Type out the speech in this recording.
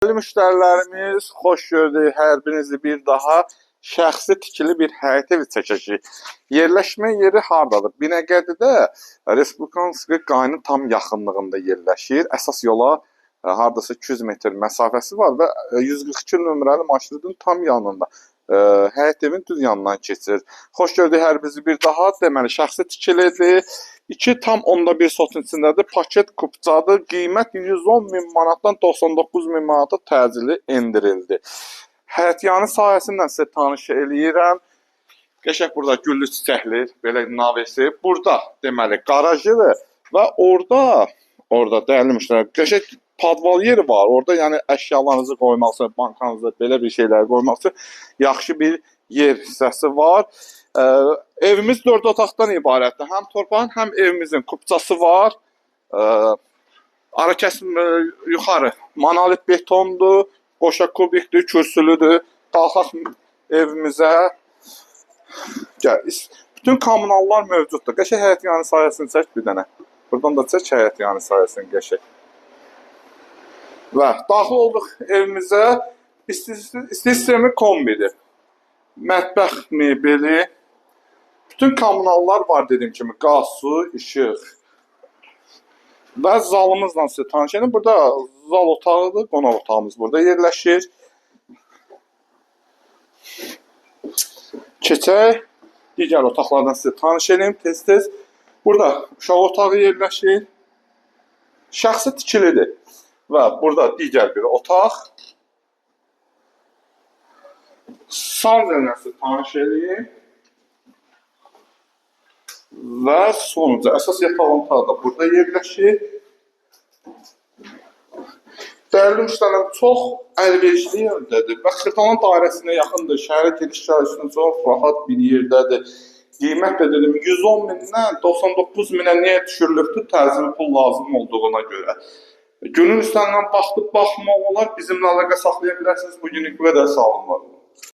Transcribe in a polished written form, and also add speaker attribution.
Speaker 1: Değerli müştərilərimiz, xoş gördük hər birinizi bir daha şəxsi tikili bir həyət evi çəkəcəyik. Yerləşmə yeri hardadır? Binəqədidə Respublikanski qayının tam yaxınlığında yerləşir. Əsas yola hardasa 200 metr məsafəsi var və 142 nömrəli marşrutun tam yanında. Həyət evin düz yanından keçir. Xoş gördük hər birinizi bir daha. Deməli, şəxsi tikilidir. 2,1 sotun içindədir. Paket kupçadır. Qiymət 110.000 manatdan 99.000 manata təcili endirildi. Həyətyanı sahəsindən sizə tanış eləyirəm. Qəşəng burada güllü çiçəkli, belə navesi. Burada deməli qarajıdır və orada dəyərli müştərilər, qəşəng padval yeri var. Orada yəni əşyalarınızı qoymaq üçün, bankanızı, belə bir şeylər qoymaq üçün yaxşı bir yer hissəsi var. Evimiz 4 otaqdan ibarətdir. Həm torpağın, həm evimizin kupçası var. Arakəsim yuxarı monolit betondur, qoşa kubikdir, kürsülüdür. Qalxaq evimizə. Bütün kommunallar mövcuddur. Qəşəng həyətyanı sahəsini çək bir dənə. Buradan da çək həyətyanı sahəsini qəşəng. Və daxil olduq evimizə. İstisimi kombidir. Mətbəx mebeli. Bütün kommunallar var dediyim kimi. Qaz, su, işıq. Və zalımızla sizə tanış edin. Burada zal otağıdır. Qonaq otağımız burada yerləşir. Keçək. Digər otaqlardan sizə tanış edin tez-tez. Burada uşaq otağı yerləşir. Şəxsi tikilidir. Və burada digər bir otaq. Sanzəllə sizə tanış edin. Və sonuncu, əsas yataq otağı da burada yerləşir. Dəyərli müştərilər, çox əlverişli yerdədir və Xırdalan dairəsinə yaxındır. Şəhərə gediş üçün çox rahat bir yerdədir. Qiymət də dedim 110.000-dən 99.000-ə niyə düşürülübdür? Təzim pul lazım olduğuna görə. Günün üstündən baxıb baxmaq olar, bizimlə əlaqə saxlaya bilərsiniz. Bugünlük bu qədər, sağ olun.